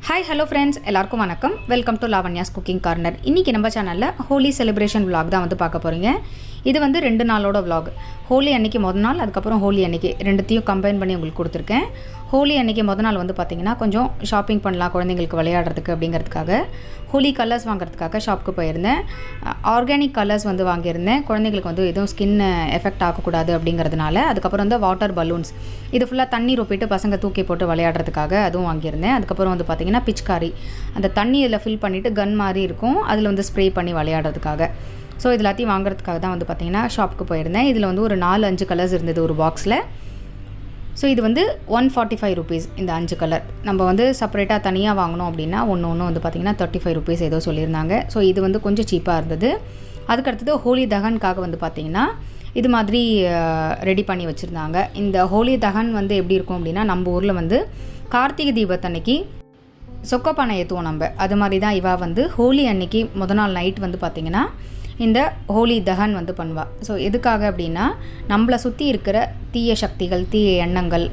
Hi hello friends, எல்லாருக்கும் வணக்கம். Welcome to Lavanya's cooking corner. இன்றைக்கி நம்ம சேனலில் ஹோலி செலிப்ரேஷன் விலாக் தான் வந்து பார்க்க போகிறீங்க. இது வந்து 2 நாளோட விலாக். ஹோலி அன்றைக்கி மொதல் நாள், அதுக்கப்புறம் ஹோலி அன்றைக்கி ரெண்டுத்தையும் கம்பைன் பண்ணி உங்களுக்கு கொடுத்துருக்கேன். ஹோலி அன்றைக்கி மொதல் நாள் வந்து பார்த்திங்கன்னா கொஞ்சம் ஷாப்பிங் பண்ணலாம் குழந்தைங்களுக்கு விளையாடுறதுக்கு அப்படிங்கிறதுக்காக ஹோலி கலர்ஸ் வாங்குறதுக்காக ஷாப்புக்கு போயிருந்தேன். ஆர்கானிக் கலர்ஸ் வந்து வாங்கியிருந்தேன். குழந்தைங்களுக்கு வந்து எதுவும் ஸ்கின் எஃபெக்ட் ஆகக்கூடாது அப்படிங்கிறதுனால. அதுக்கப்புறம் வந்து வாட்டர் பலூன்ஸ், இது ஃபுல்லாக தண்ணி ரொப்பிட்டு பசங்க தூக்கி போட்டு விளையாடுறதுக்காக அதுவும் வாங்கியிருந்தேன். அதுக்கப்புறம் வந்து பார்த்திங்கன்னா பிச்காரி, அந்த தண்ணி இதில் ஃபில் பண்ணிவிட்டு கன் மாதிரி இருக்கும், அதில் வந்து ஸ்ப்ரே பண்ணி விளையாடுறதுக்காக. ஸோ இது எல்லாத்தையும் வாங்குறதுக்காக தான் வந்து பார்த்திங்கன்னா ஷாப்புக்கு போயிருந்தேன். இதில் வந்து ஒரு 4-5 கலர்ஸ் இருந்தது ஒரு பாக்ஸில். ஸோ இது வந்து 145 ருபீஸ். இந்த 5 கலர் நம்ம வந்து செப்பரேட்டாக தனியாக வாங்கினோம் அப்படின்னா ஒன்று வந்து பார்த்திங்கன்னா 35 ருபீஸ் ஏதோ சொல்லியிருந்தாங்க. ஸோ இது வந்து கொஞ்சம் சீப்பாக இருந்தது. அதுக்கடுத்தது ஹோலி தகனுக்காக வந்து பார்த்திங்கன்னா இது மாதிரி ரெடி பண்ணி வச்சுருந்தாங்க. இந்த ஹோலி தகன் வந்து எப்படி இருக்கும் அப்படின்னா, நம்ம ஊரில் வந்து கார்த்திகை தீபத்தன்னைக்கு சொக்கப்பானை ஏற்றுவோம் நம்ம. அது மாதிரி தான் இவா வந்து ஹோலி அன்னைக்கு முதல் நாள் நைட் வந்து பார்த்திங்கன்னா இந்த ஹோலி தகன் வந்து பண்ணுவாள். ஸோ எதுக்காக அப்படின்னா, நம்மளை சுற்றி இருக்கிற தீய சக்திகள், தீய எண்ணங்கள்,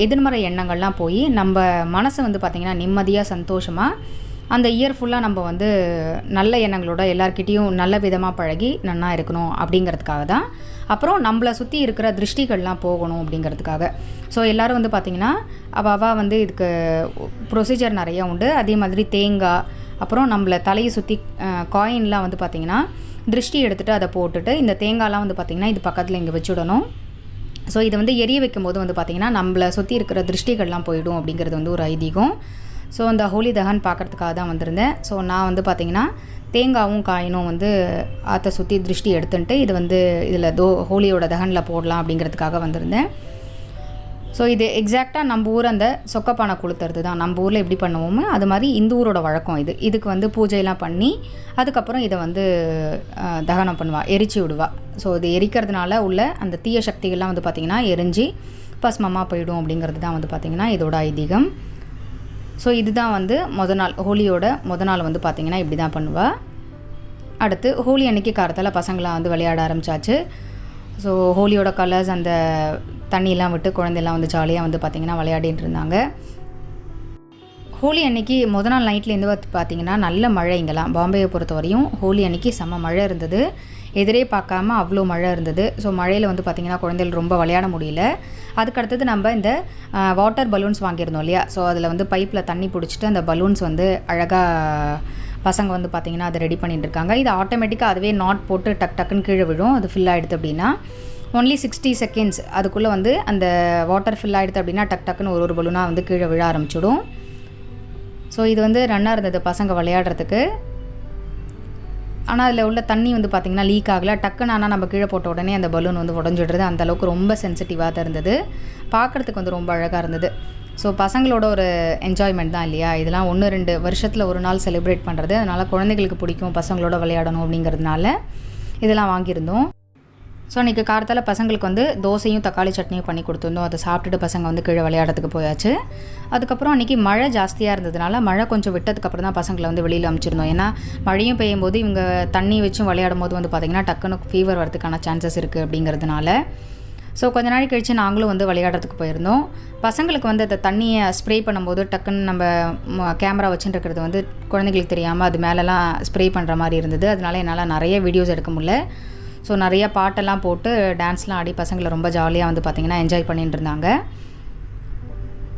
எதிர்மறை எண்ணங்கள்லாம் போய் நம்ம மனசை வந்து பார்த்திங்கன்னா நிம்மதியாக சந்தோஷமாக அந்த இயர் ஃபுல்லாக நம்ம வந்து நல்ல எண்ணங்களோட எல்லாருக்கிட்டேயும் நல்ல விதமாக பழகி நன்னா இருக்கணும் அப்படிங்கிறதுக்காக தான். அப்புறம் நம்மளை சுற்றி இருக்கிற திருஷ்டிகள்லாம் போகணும் அப்படிங்கிறதுக்காக. ஸோ எல்லோரும் வந்து பார்த்திங்கன்னா அவள் வந்து இதுக்கு ப்ரொசீஜர் நிறையா உண்டு. அதே மாதிரி தேங்காய், அப்புறம் நம்மளை தலையை சுற்றி காயின்லாம் வந்து பார்த்திங்கன்னா திருஷ்டி எடுத்துகிட்டு அதை போட்டுட்டு, இந்த தேங்காய்லாம் வந்து பார்த்திங்கன்னா இது பக்கத்தில் இங்கே வச்சுடணும். ஸோ இதை வந்து எரிய வைக்கும்போது வந்து பார்த்திங்கன்னா நம்மளை சுற்றி இருக்கிற திருஷ்டிகள்லாம் போயிடும் அப்படிங்கிறது வந்து ஒரு ஐதீகம். ஸோ அந்த ஹோலி தகன் பார்க்குறதுக்காக தான் வந்திருந்தேன். ஸோ நான் வந்து பார்த்திங்கன்னா தேங்காயும் காயினும் வந்து ஆற்றை சுற்றி திருஷ்டி எடுத்துன்ட்டு இது வந்து இதில் ஹோலியோட தகனில் போடலாம் அப்படிங்கிறதுக்காக வந்திருந்தேன். ஸோ இது எக்ஸாக்டாக நம்ம ஊர் அந்த சொக்கப்பானை கொளுத்துறது தான். நம்ம ஊரில் எப்படி பண்ணுவோமோ அது மாதிரி இந்த ஊரோட வழக்கம் இது. இதுக்கு வந்து பூஜையெல்லாம் பண்ணி அதுக்கப்புறம் இதை வந்து தகனம் பண்ணுவாள், எரிச்சு விடுவாள். ஸோ இது எரிக்கிறதுனால உள்ள அந்த தீய சக்திகள்லாம் வந்து பார்த்திங்கன்னா எரிஞ்சு பஸ்மமாக போயிடும் அப்படிங்கிறது தான் வந்து பார்த்திங்கன்னா இதோட ஐதீகம். ஸோ இதுதான் வந்து ஹோலியோட மொதல் நாள் வந்து பார்த்திங்கன்னா இப்படி தான் பண்ணுவாள். அடுத்து ஹோலி அன்றைக்கி காலத்தில் பசங்களாம் வந்து விளையாட ஆரம்பித்தாச்சு. ஸோ ஹோலியோட கலர்ஸ், அந்த தண்ணியெலாம் விட்டு குழந்தையெல்லாம் வந்து ஜாலியாக வந்து பார்த்திங்கன்னா விளையாடிட்டு இருந்தாங்க. ஹோலி அன்றைக்கி மொதல் நாள் நைட்லேருந்து பார்த்திங்கன்னா நல்ல மழை. இங்கெல்லாம் பாம்பேயை பொறுத்த வரையும் ஹோலி அன்றைக்கி செம்ம மழை இருந்தது. எதிரே பார்க்காம அவ்வளோ மழை இருந்தது. ஸோ மழையில் வந்து பார்த்திங்கன்னா குழந்தைகள் ரொம்ப விளையாட முடியல. அதுக்கடுத்தது நம்ம இந்த வாட்டர் பலூன்ஸ் வாங்கியிருந்தோம் இல்லையா. ஸோ அதில் வந்து பைப்பில் தண்ணி பிடிச்சிட்டு அந்த பலூன்ஸ் வந்து அழகாக பசங்க வந்து பார்த்திங்கன்னா அதை ரெடி பண்ணிட்டு இருக்காங்க. இது ஆட்டோமேட்டிக்காக அதுவே நாட் போட்டு டக்குன்னு கீழே விழும். அது ஃபில் ஆகிடுது அப்படின்னா ஒன்லி 60 செகண்ட்ஸ் அதுக்குள்ளே வந்து அந்த வாட்டர் ஃபில் ஆகிடுது அப்படின்னா டக்குன்னு ஒரு பலூனாக வந்து கீழே விழ ஆரம்பிச்சிடும். ஸோ இது வந்து ரன்னாக இருந்தது பசங்க விளையாடுறதுக்கு. ஆனால் அதில் உள்ள தண்ணி வந்து பார்த்திங்கன்னா லீக் ஆகலை. டக்குன்னு ஆனால் நம்ம கீழே போட்ட உடனே அந்த பலூன் வந்து உடஞ்சிடுறது. அந்தளவுக்கு ரொம்ப சென்சிட்டிவாக தான் இருந்தது. பார்க்குறதுக்கு வந்து ரொம்ப அழகாக இருந்தது. ஸோ பசங்களோட ஒரு என்ஜாய்மெண்ட் தான் இல்லையா. இதெல்லாம் 1-2 வருஷத்தில் ஒரு நாள் செலிப்ரேட் பண்ணுறது. அதனால் குழந்தைங்களுக்கு பிடிக்கும், பசங்களோட விளையாடணும் அப்படிங்கிறதுனால இதெல்லாம் வாங்கியிருந்தோம். ஸோ இன்றைக்கி காலத்தில் பசங்களுக்கு வந்து தோசையும் தக்காளி சட்னியும் பண்ணி கொடுத்துருந்தோம். அதை சாப்பிட்டுட்டு பசங்க வந்து கீழே விளையாடுறதுக்கு போயாச்சு. அதுக்கப்புறம் அன்றைக்கி மழை ஜாஸ்தியாக இருந்ததுனால மழை கொஞ்சம் விட்டதுக்கப்புறம் தான் பசங்களை வந்து வெளியில் அனுப்பிச்சிருந்தோம். ஏன்னா மழையும் பெய்யும் போது இவங்க தண்ணி வச்சும் விளையாடும் போது வந்து பார்த்திங்கன்னா டக்குன்னு ஃபீவர் வரதுக்கான சான்சஸ் இருக்குது அப்படிங்கிறதுனால. ஸோ கொஞ்ச நாள் கழித்து நாங்களும் வந்து விளையாடுறதுக்கு போயிருந்தோம். பசங்களுக்கு வந்து அந்த தண்ணியை ஸ்ப்ரே பண்ணும்போது டக்குன்னு நம்ம கேமரா வச்சுட்டு இருக்கிறது வந்து குழந்தைங்களுக்கு தெரியாமல் அது மேலெலாம் ஸ்ப்ரே பண்ணுற மாதிரி இருந்தது. அதனால என்னால் நிறைய வீடியோஸ் எடுக்க முடியல. ஸோ நிறையா பாட்டெல்லாம் போட்டு டான்ஸ்லாம் ஆடி பசங்களை ரொம்ப ஜாலியாக வந்து பார்த்திங்கன்னா என்ஜாய் பண்ணிட்டு இருந்தாங்க.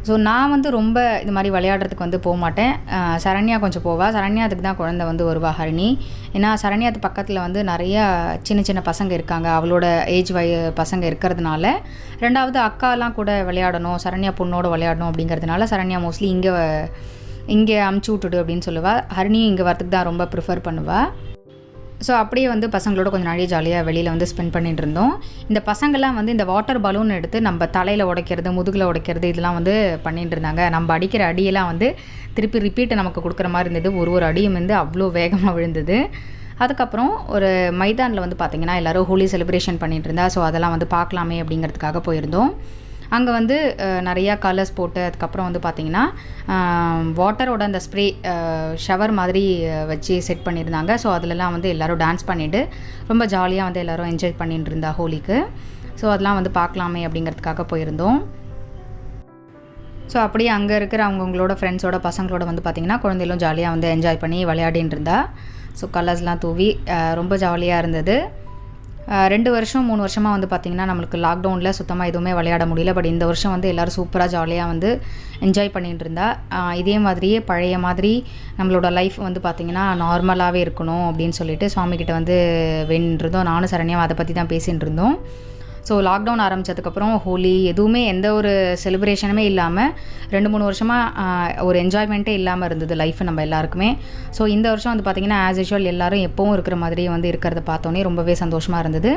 ஸோ நான் வந்து ரொம்ப இது மாதிரி விளையாடுறதுக்கு வந்து போக மாட்டேன். சரண்யா கொஞ்சம் போவாள். சரண்யா அதுக்கு தான் குழந்தை வந்து வருவா, ஹரிணி. ஏன்னா சரண்யாத்து பக்கத்தில் வந்து நிறையா சின்ன பசங்க இருக்காங்க. அவளோட ஏஜ் பசங்க இருக்கிறதுனால, ரெண்டாவது அக்காலாம் கூட விளையாடணும், சரண்யா பொண்ணோட விளையாடணும் அப்படிங்கிறதுனால சரண்யா மோஸ்ட்லி இங்கே அமுச்சு விட்டுடு அப்படின்னு சொல்லுவாள். ஹரிணியும் இங்கே வரதுக்கு தான் ரொம்ப ப்ரிஃபர் பண்ணுவாள். ஸோ அப்படியே வந்து பசங்களோட கொஞ்சம் நாளையே ஜாலியாக வெளியில் வந்து ஸ்பெண்ட் பண்ணிட்டு இருந்தோம். இந்த பசங்கள்லாம் வந்து இந்த வாட்டர் பலூன் எடுத்து நம்ம தலையில் உடைக்கிறது, முதுகில் உடைக்கிறது, இதெல்லாம் வந்து பண்ணிட்டு இருந்தாங்க. நம்ம அடிக்கிற அடியெல்லாம் வந்து திருப்பி ரிப்பீட்டு நமக்கு கொடுக்குற மாதிரி இருந்தது. ஒரு அடியும் வந்து அவ்வளோ வேகமாக விழுந்தது. அதுக்கப்புறம் ஒரு மைதானில் வந்து பார்த்திங்கன்னா எல்லோரும் ஹோலி செலிப்ரேஷன் பண்ணிகிட்டு இருந்தா. ஸோ அதெல்லாம் வந்து பார்க்கலாமே அப்படிங்கிறதுக்காக போயிருந்தோம். அங்கே வந்து நிறையா கலர்ஸ் போட்டு அதுக்கப்புறம் வந்து பார்த்திங்கன்னா வாட்டரோட அந்த ஸ்ப்ரே ஷவர் மாதிரி வச்சு செட் பண்ணியிருந்தாங்க. ஸோ அதிலலாம் வந்து எல்லோரும் டான்ஸ் பண்ணிவிட்டு ரொம்ப ஜாலியாக வந்து எல்லோரும் என்ஜாய் பண்ணிட்டு இருந்தா ஹோலிக்கு. ஸோ அதெல்லாம் வந்து பார்க்கலாமே அப்படிங்கிறதுக்காக போயிருந்தோம். ஸோ அப்படியே அங்கே இருக்கிற அவங்களோட ஃப்ரெண்ட்ஸோட பசங்களோட வந்து பார்த்திங்கன்னா குழந்தைகளும் ஜாலியாக வந்து என்ஜாய் பண்ணி விளையாடின்னு இருந்தா. ஸோ கலர்ஸ்லாம் தூவி ரொம்ப ஜாலியாக இருந்தது. 2 வருஷம் 3 வருஷமாக வந்து பார்த்திங்கன்னா நம்மளுக்கு லாக்டவுனில் சுத்தமாக எதுவுமே விளையாட முடியல. பட் இந்த வருஷம் வந்து எல்லோரும் சூப்பராக ஜாலியாக வந்து என்ஜாய் பண்ணிகிட்டு இருந்தா. இதே மாதிரியே பழைய மாதிரி நம்மளோட லைஃப் வந்து பார்த்திங்கன்னா நார்மலாகவே இருக்கணும் அப்படின்னு சொல்லிட்டு சுவாமிகிட்ட வந்து வேண்டிருந்தோம். நானும் சரண்யாவும் அதை பற்றி தான் பேசிகிட்டு இருந்தோம். ஸோ லாக்டவுன் ஆரம்பித்ததுக்கப்புறம் ஹோலி எதுவுமே எந்த ஒரு செலிப்ரேஷனுமே இல்லாமல் 2-3 வருஷமாக ஒரு என்ஜாய்மெண்ட்டே இல்லாமல் இருந்தது லைஃப் நம்ம எல்லாருக்குமே. ஸோ இந்த வருஷம் வந்து பார்த்திங்கன்னா ஆஸ் யூஷுவல் எல்லோரும் எப்போவும் இருக்கிற மாதிரியே வந்து இருக்கிறத பார்த்தோன்னே ரொம்பவே சந்தோஷமாக இருந்தது.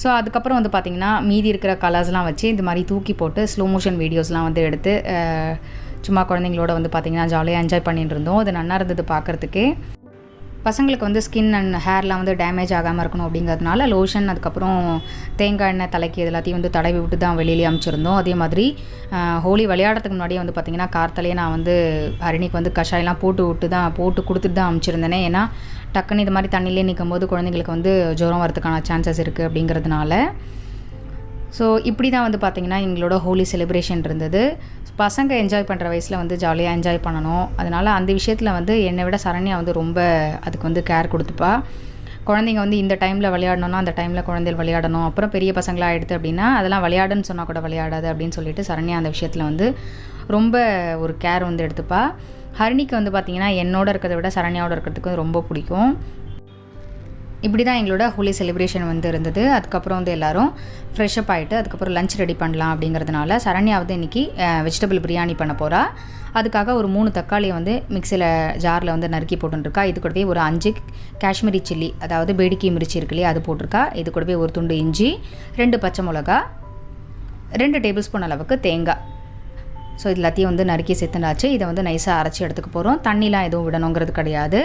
ஸோ அதுக்கப்புறம் வந்து பார்த்திங்கன்னா மீதி இருக்கிற கலர்ஸ்லாம் வச்சு இந்த மாதிரி தூக்கி போட்டு ஸ்லோ மோஷன் வீடியோஸ்லாம் வந்து எடுத்து சும்மா குழந்தைங்களோட வந்து பார்த்திங்கன்னா ஜாலியாக என்ஜாய் பண்ணிட்டு இருந்தோம். அது நல்லா இருந்தது பார்க்குறதுக்கே. பசங்களுக்கு வந்து ஸ்கின் அண்ட் ஹேர்லாம் வந்து டேமேஜ் ஆகாமல் இருக்கணும் அப்படிங்கிறதுனால லோஷன், அதுக்கப்புறம் தேங்காய் எண்ணெய் தலைக்கு எல்லாத்தையும் வந்து தடவி விட்டு தான் வெளியிலே அனுப்பிச்சிருந்தோம். அதே மாதிரி ஹோலி விளையாடுறதுக்கு முன்னாடியே வந்து பார்த்திங்கன்னா கார்த்தாலேயே நான் வந்து ஹரிணிக்கு வந்து கஷாயெல்லாம் போட்டு கொடுத்துட்டு தான் அனுப்பிச்சிருந்தேனே. ஏன்னா டக்குன்னு இது மாதிரி தண்ணியிலே நிற்கும் போது குழந்தைங்களுக்கு வந்து ஜுரம் வரதுக்கான சான்சஸ் இருக்குது அப்படிங்கிறதுனால. ஸோ இப்படி தான் வந்து பார்த்திங்கன்னா எங்களோட ஹோலி செலிப்ரேஷன் இருந்தது. பசங்க என்ஜாய் பண்ணுற வயசில் வந்து ஜாலியாக என்ஜாய் பண்ணணும். அதனால் அந்த விஷயத்தில் வந்து என்னை விட சரண்யா வந்து ரொம்ப அதுக்கு வந்து கேர் கொடுத்துப்பா. குழந்தைங்க வந்து இந்த டைமில் விளையாடணுன்னா அந்த டைமில் குழந்தைகள் விளையாடணும். அப்புறம் பெரிய பசங்களாக எடுத்து அப்படின்னா அதெல்லாம் விளையாடுன்னு சொன்னால் கூட விளையாடாது அப்படின்னு சொல்லிட்டு சரண்யா அந்த விஷயத்தில் வந்து ரொம்ப ஒரு கேர் வந்து எடுத்துப்பா. ஹரிணிக்கு வந்து பார்த்திங்கன்னா என்னோட இருக்கிறத விட சரண்யாவோட இருக்கிறதுக்கு ரொம்ப பிடிக்கும். இப்படி தான் எங்களோட ஹோலி செலிப்ரேஷன் வந்து இருந்தது. அதுக்கப்புறம் வந்து எல்லோரும் ஃப்ரெஷ்அப் ஆகிட்டு அதுக்கப்புறம் லஞ்ச் ரெடி பண்ணலாம் அப்படிங்கிறதுனால சரண்யா வந்து இன்றைக்கி வெஜிடபிள் பிரியாணி பண்ண போகிறா. அதுக்காக ஒரு 3 தக்காளியை வந்து மிக்சியில் ஜாரில் வந்து நறுக்கி போட்டுருக்கா. இது கூடவே ஒரு 5 காஷ்மீரி சில்லி, அதாவது பேடிக்கி மிர்ச்சி இருக்கு இல்லையா, அது போட்டிருக்கா. இது கூடவே ஒரு துண்டு இஞ்சி, 2 பச்சை மிளகா, 2 டேபிள் ஸ்பூன் அளவுக்கு தேங்காய். ஸோ இது எல்லாத்தையும் வந்து நறுக்கி சேர்த்துனாச்சு. இதை வந்து நைஸாக அரைச்சி எடுத்துக்க போகிறோம். தண்ணிலாம் எதுவும் விடணுங்கிறது கிடையாது.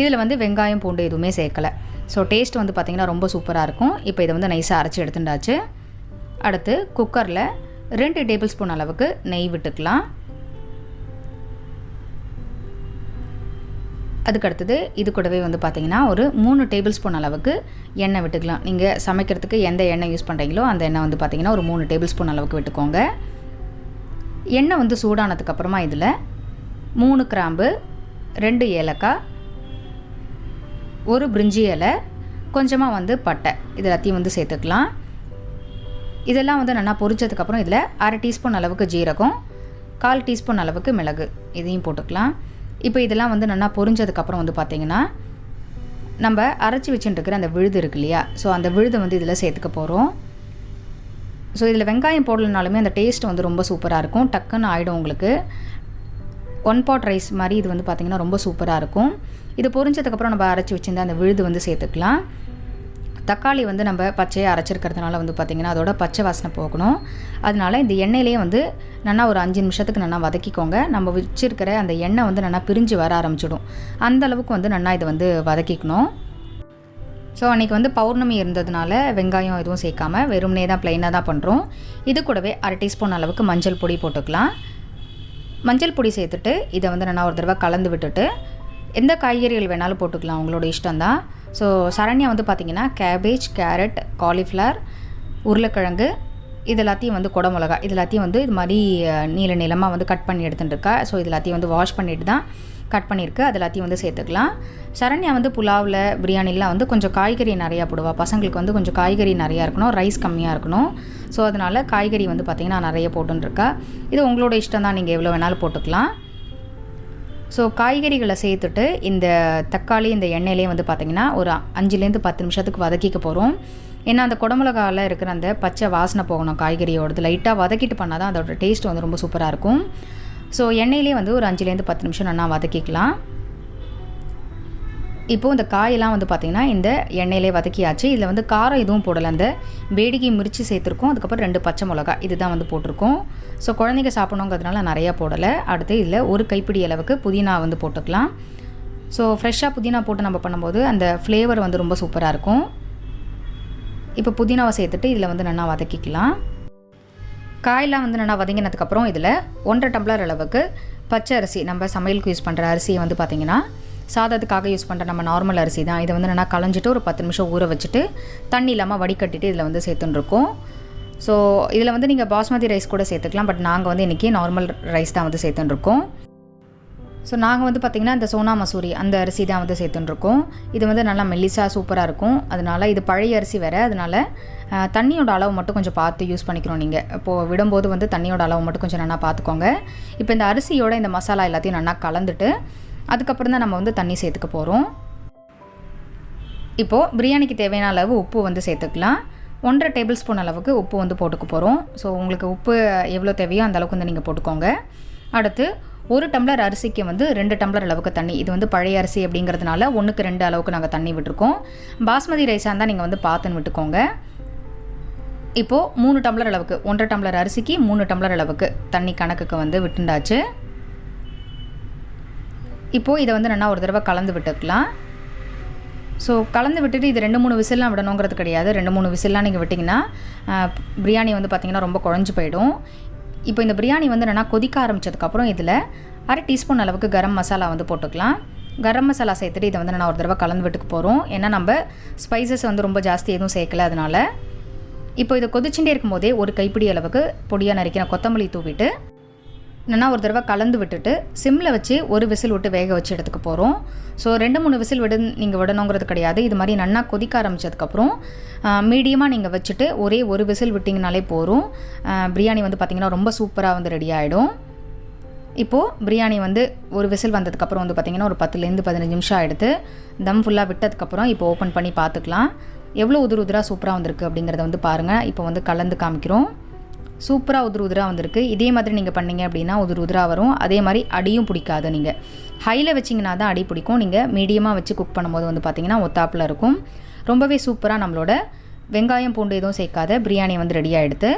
இதில் வந்து வெங்காயம் பூண்டு எதுவுமே சேர்க்கலை. ஸோ டேஸ்ட் வந்து பார்த்திங்கன்னா ரொம்ப சூப்பராக இருக்கும். இப்போ இதை வந்து நைஸாக அரைச்சி எடுத்துட்டாச்சு. அடுத்து குக்கரில் 2 டேபிள் ஸ்பூன் அளவுக்கு நெய் விட்டுக்கலாம். அதுக்கடுத்தது இது கூடவே வந்து பார்த்திங்கன்னா ஒரு 3 டேபிள் ஸ்பூன் அளவுக்கு எண்ணெய் விட்டுக்கலாம். நீங்கள் சமைக்கிறதுக்கு எந்த எண்ணெய் யூஸ் பண்ணுறீங்களோ அந்த எண்ணெய் வந்து பார்த்திங்கன்னா ஒரு 3 டேபிள் ஸ்பூன் அளவுக்கு விட்டுக்கோங்க. எண்ணெய் வந்து சூடானதுக்கப்புறமா இதில் 3 கிராம்பு, 2 ஏலக்காய், ஒரு பிரிஞ்சி இலை, கொஞ்சமாக வந்து பட்டை, இது எல்லாத்தையும் வந்து சேர்த்துக்கலாம். இதெல்லாம் வந்து நல்லா பொரிச்சதுக்கப்புறம் இதில் 1/2 டீஸ்பூன் அளவுக்கு ஜீரகம், 1/4 டீஸ்பூன் அளவுக்கு மிளகு, இதையும் போட்டுக்கலாம். இப்போ இதெல்லாம் வந்து நல்லா பொரிஞ்சதுக்கப்புறம் வந்து பார்த்திங்கன்னா நம்ம அரைச்சி வச்சுட்டுருக்கிற அந்த விழுது இருக்கு இல்லையா, ஸோ அந்த விழுதை வந்து இதில் சேர்த்துக்க போகிறோம். ஸோ இதில் வெங்காயம் போடலனாலுமே அந்த டேஸ்ட் வந்து ரொம்ப சூப்பராக இருக்கும். டக்குன்னு ஆகிடும் உங்களுக்கு. 1 பாட் ரைஸ் மாதிரி இது வந்து பார்த்திங்கன்னா ரொம்ப சூப்பராக இருக்கும். இது பொரிஞ்சதுக்கப்புறம் நம்ம அரைச்சி வச்சுருந்த அந்த விழுது வந்து சேர்த்துக்கலாம். தக்காளி வந்து நம்ம பச்சையாக அரைச்சிருக்கிறதுனால வந்து பார்த்திங்கன்னா அதோட பச்சை வாசனை போகணும். அதனால் இந்த எண்ணெயிலே வந்து நல்லா ஒரு 5 நிமிஷத்துக்கு நல்லா வதக்கிக்கோங்க. நம்ம வச்சுருக்கிற அந்த எண்ணெய் வந்து நல்லா பிரிஞ்சு வர ஆரம்பிச்சிடும். அந்தளவுக்கு வந்து நல்லா இதை வந்து வதக்கிக்கணும். ஸோ அன்றைக்கி வந்து பௌர்ணமி இருந்ததுனால வெங்காயம் எதுவும் சேர்க்காமல் வெறும்னே தான் ப்ளைனாக தான் பண்ணுறோம். இது கூடவே 1/2 டீஸ்பூன் அளவுக்கு மஞ்சள் பொடி போட்டுக்கலாம். மஞ்சள் பொடி சேர்த்துட்டு இதை வந்து நான் ஒரு தடவை கலந்து விட்டுட்டு எந்த காய்கறிகள் வேணாலும் போட்டுக்கலாம், உங்களோட இஷ்டம்தான். ஸோ சரண்யா வந்து பார்த்திங்கன்னா கேபேஜ், கேரட், காலிஃப்ளவர், உருளைக்கிழங்கு, இது எல்லாத்தையும் வந்து குடமிளகா, இது எல்லாத்தையும் வந்து இது மாதிரி நீளமாக வந்து கட் பண்ணி எடுத்துகிட்டு இருக்கா. ஸோ இது எல்லாத்தையும் வந்து வாஷ் பண்ணிட்டு தான் கட் பண்ணியிருக்கு. அது எல்லாத்தையும் வந்து சேர்த்துக்கலாம். சரண்யா வந்து புலாவில், பிரியாணிலாம் வந்து கொஞ்சம் காய்கறி நிறையா போடுவா. பசங்களுக்கு வந்து கொஞ்சம் காய்கறி நிறையா இருக்கணும், ரைஸ் கம்மியாக இருக்கணும். ஸோ அதனால் காய்கறி வந்து பார்த்திங்கன்னா நிறைய போட்டுருக்கா. இது உங்களோட இஷ்டம் தான், நீங்கள் எவ்வளோ வேணாலும் போட்டுக்கலாம். ஸோ காய்கறிகளை சேர்த்துட்டு இந்த தக்காளி இந்த எண்ணெயிலே வந்து பார்த்திங்கன்னா ஒரு 5லேருந்து 10 நிமிஷத்துக்கு வதக்கிக்க போகிறோம். ஏன்னா அந்த குடமிளகாவில் இருக்கிற அந்த பச்சை வாசனை போகணும் காய்கறியோடது. லைட்டாக வதக்கிட்டு பண்ணால் தான் அதோட டேஸ்ட் வந்து ரொம்ப சூப்பராக இருக்கும். ஸோ எண்ணெயிலே வந்து ஒரு 5லேருந்து 10 நிமிஷம் நல்லா வதக்கிக்கலாம். இப்போது இந்த காயெல்லாம் வந்து பார்த்திங்கன்னா இந்த எண்ணெயிலே வதக்கியாச்சு. இதில் வந்து காரம் எதுவும் போடலை. அந்த பேடிக்கி மிர்ச்சி சேர்த்துருக்கோம். அதுக்கப்புறம் 2 பச்சை மிளகா இது தான் வந்து போட்டிருக்கோம். ஸோ குழந்தைங்க சாப்பிடணுங்கிறதுனால நிறையா போடலை. அடுத்து இதில் ஒரு கைப்பிடி அளவுக்கு புதினா வந்து போட்டுக்கலாம். ஸோ ஃப்ரெஷ்ஷாக புதினா போட்டு நம்ம பண்ணும்போது அந்த ஃப்ளேவர் வந்து ரொம்ப சூப்பராக இருக்கும். இப்போ புதினாவை சேர்த்துட்டு இதில் வந்து நல்லா வதக்கிக்கலாம். காயெல்லாம் வந்து நல்லா வதங்கினதுக்கப்புறம் இதில் 1.5 டம்ளர் அளவுக்கு பச்சை அரிசி, நம்ம சமையலுக்கு யூஸ் பண்ணுற அரிசியை வந்து பார்த்திங்கன்னா சாதத்துக்காக யூஸ் பண்ணுற நம்ம நார்மல் அரிசி தான். இதை வந்து நல்லா களைஞ்சிட்டு ஒரு 10 நிமிஷம் ஊற வச்சுட்டு தண்ணி இல்லாமல் வடிகட்டிட்டு இதில் வந்து சேர்த்துட்டுருக்கோம். ஸோ இதில் வந்து நீங்கள் பாஸ்மதி ரைஸ் கூட சேர்த்துக்கலாம். பட் நாங்கள் வந்து இன்றைக்கி நார்மல் ரைஸ் தான் வந்து சேர்த்துட்டுருக்கோம். ஸோ நாங்கள் வந்து பார்த்திங்கன்னா இந்த சோனா மசூரி அந்த அரிசி தான் வந்து சேர்த்துட்டுருக்கோம். இது வந்து நல்லா மெல்லிசாக சூப்பராக இருக்கும். அதனால் இது பழைய அரிசி வேறு, அதனால் தண்ணியோட அளவு மட்டும் கொஞ்சம் பார்த்து யூஸ் பண்ணிக்கிறோம். நீங்கள் இப்போது விடும்போது வந்து தண்ணியோட அளவு மட்டும் கொஞ்சம் நல்லா பார்த்துக்கோங்க. இப்போ இந்த அரிசியோட இந்த மசாலா எல்லாத்தையும் நல்லா கலந்துட்டு அதுக்கப்புறம் தான் நம்ம வந்து தண்ணி சேர்த்துக்க போகிறோம். இப்போது பிரியாணிக்கு தேவையான அளவு உப்பு வந்து சேர்த்துக்கலாம். 1.5 டேபிள் ஸ்பூன் அளவுக்கு உப்பு வந்து போட்டுக்க போகிறோம். ஸோ உங்களுக்கு உப்பு எவ்வளோ தேவையோ அந்த அளவுக்கு வந்து நீங்கள் போட்டுக்கோங்க. அடுத்து 1 டம்ளர் அரிசிக்கு வந்து 2 டம்ளர் அளவுக்கு தண்ணி. இது வந்து பழைய அரிசி அப்படிங்கிறதுனால 1க்கு 2 அளவுக்கு நாங்கள் தண்ணி விட்டுருக்கோம். பாஸ்மதி ரைஸாக இருந்தால் நீங்கள் வந்து பார்த்துன்னு விட்டுக்கோங்க. இப்போது 3 டம்ளர் அளவுக்கு 1.5 டம்ளர் அரிசிக்கு 3 டம்ளர் அளவுக்கு தண்ணி கணக்குக்கு வந்து விட்டுண்டாச்சு. இப்போது இதை வந்து நல்லா ஒரு தடவை கலந்து விட்டுக்கலாம். ஸோ கலந்து விட்டுட்டு இது 2-3 விசில்லாம் விடணுங்கிறது கிடையாது. 2-3 விசில்லாம் நீங்கள் விட்டிங்கன்னா பிரியாணி வந்து பார்த்திங்கன்னா ரொம்ப குழஞ்சி போயிடும். இப்போ இந்த பிரியாணி வந்து என்னென்னா கொதிக்க ஆரம்பித்ததுக்கப்புறம் இதில் 1/2 டீஸ்பூன் அளவுக்கு கரம் மசாலா வந்து போட்டுக்கலாம். கரம் மசாலா சேர்த்துட்டு இதை வந்து நான் ஒரு தடவை கலந்து விட்டுக்கு போகிறோம். ஏன்னா நம்ம ஸ்பைசஸ் வந்து ரொம்ப ஜாஸ்தி எதுவும் சேர்க்கல. அதனால் இப்போ இதை கொதிச்சுட்டே இருக்கும்போதே ஒரு கைப்பிடி அளவுக்கு பொடியாக நறுக்கின கொத்தமல்லி தூவிட்டு நல்லா ஒரு தடவை கலந்து விட்டுட்டு சிம்மில் வச்சு ஒரு விசில் விட்டு வேக வச்சு எடுத்துக்க போகிறோம். ஸோ 2-3 விசில் நீங்கள் விடணுங்கிறது கிடையாது. இது மாதிரி நல்லா கொதிக்க ஆரம்பித்ததுக்கப்புறம் மீடியமாக நீங்கள் வச்சுட்டு ஒரே ஒரு விசில் விட்டிங்கனாலே போதும். பிரியாணி வந்து பார்த்திங்கன்னா ரொம்ப சூப்பராக வந்து ரெடி ஆகிடும். இப்போது பிரியாணி வந்து ஒரு விசில் வந்ததுக்கப்புறம் வந்து பார்த்திங்கன்னா ஒரு 10லேருந்து 15 நிமிஷம் எடுத்து தம் ஃபுல்லாக விட்டதுக்கப்புறம் இப்போ ஓப்பன் பண்ணி பார்த்துக்கலாம். எவ்வளோ உதிராக சூப்பராக வந்திருக்கு அப்படிங்கிறத வந்து பாருங்கள். இப்போ வந்து கலந்து காமிக்கிறோம். சூப்பராக உதிராக வந்திருக்கு. இதே மாதிரி நீங்கள் பண்ணிங்க அப்படின்னா உதிராக வரும். அதே மாதிரி அடியும் பிடிக்காது. நீங்கள் ஹையில் வச்சிங்கன்னா தான் அடி பிடிக்கும். நீங்கள் மீடியமாக வச்சு குக் பண்ணும்போது வந்து பார்த்திங்கன்னா ஒத்தாப்பில் இருக்கும். ரொம்பவே சூப்பராக நம்மளோட வெங்காயம் பூண்டு எதுவும் சேர்க்காத பிரியாணி வந்து ரெடியாக எடுத்து.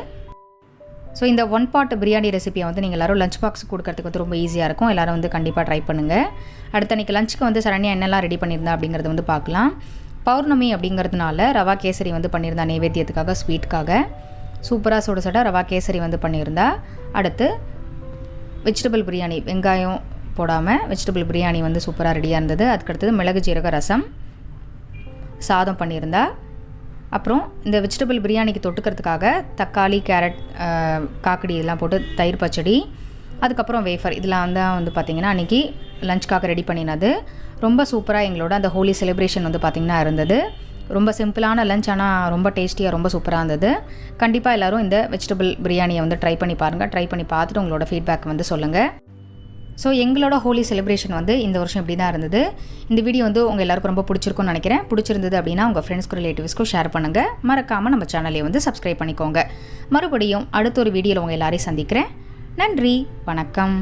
ஸோ இந்த 1 பாட் பிரியாணி ரெசிபியை வந்து நீங்கள் எல்லோரும் லஞ்ச் பாக்ஸ் கொடுக்கறதுக்கு வந்து ரொம்ப ஈஸியாக இருக்கும். எல்லோரும் வந்து கண்டிப்பாக ட்ரை பண்ணுங்கள். அடுத்த அன்றைக்கி லஞ்சுக்கு வந்து சரண்யா என்னெல்லாம் ரெடி பண்ணியிருந்தா அப்படிங்கிறத வந்து பார்க்கலாம். பௌர்ணமி அப்படிங்கிறதுனால ரவா கேசரி வந்து பண்ணியிருந்தா நைவேத்தியத்துக்காக ஸ்வீட்டுக்காக. சூப்பராக சுட சுட ரவா கேசரி வந்து பண்ணியிருந்தா. அடுத்து வெஜிடபிள் பிரியாணி, வெங்காயம் போடாமல் வெஜிடபிள் பிரியாணி வந்து சூப்பராக ரெடியாக இருந்தது. அதுக்கடுத்தது மிளகு ஜீரக ரசம், சாதம் பண்ணியிருந்தா. அப்புறம் இந்த வெஜிடபிள் பிரியாணிக்கு தொட்டுக்கிறதுக்காக தக்காளி, கேரட், காக்கடி இதெல்லாம் போட்டு தயிர் பச்சடி, அதுக்கப்புறம் வேஃபர், இதெல்லாம் தான் வந்து பார்த்திங்கன்னா அன்றைக்கி லஞ்சுக்காக ரெடி பண்ணினது. ரொம்ப சூப்பராக எங்களோட அந்த ஹோலி செலிப்ரேஷன் வந்து பார்த்திங்கன்னா இருந்தது. ரொம்ப சிம்பிளான லஞ்ச், ஆனால் ரொம்ப டேஸ்டியாக ரொம்ப சூப்பராக இருந்தது. கண்டிப்பாக எல்லோரும் இந்த வெஜிடபிள் பிரியாணியை வந்து ட்ரை பண்ணி பாருங்கள். ட்ரை பண்ணி பார்த்துட்டு உங்களோட ஃபீட்பேக் வந்து சொல்லுங்கள். ஸோ எங்களோட ஹோலி செலிப்ரேஷன் வந்து இந்த வருஷம் இப்படி தான் இருந்தது. இந்த வீடியோ வந்து உங்கள் எல்லாருக்கும் ரொம்ப பிடிச்சிருக்கும்னு நினைக்கிறேன். பிடிச்சிருந்தது அப்படின்னா உங்கள் ஃப்ரெண்ட்ஸ்க்கும் ரிலேட்டிவ்ஸ்க்கும் ஷேர் பண்ணுங்கள். மறக்காமல் நம்ம சேனலை வந்து சப்ஸ்கிரைப் பண்ணிக்கோங்க. மறுபடியும் அடுத்த ஒரு வீடியோவில் உங்கள் எல்லாரையும் சந்திக்கிறேன். நன்றி, வணக்கம்.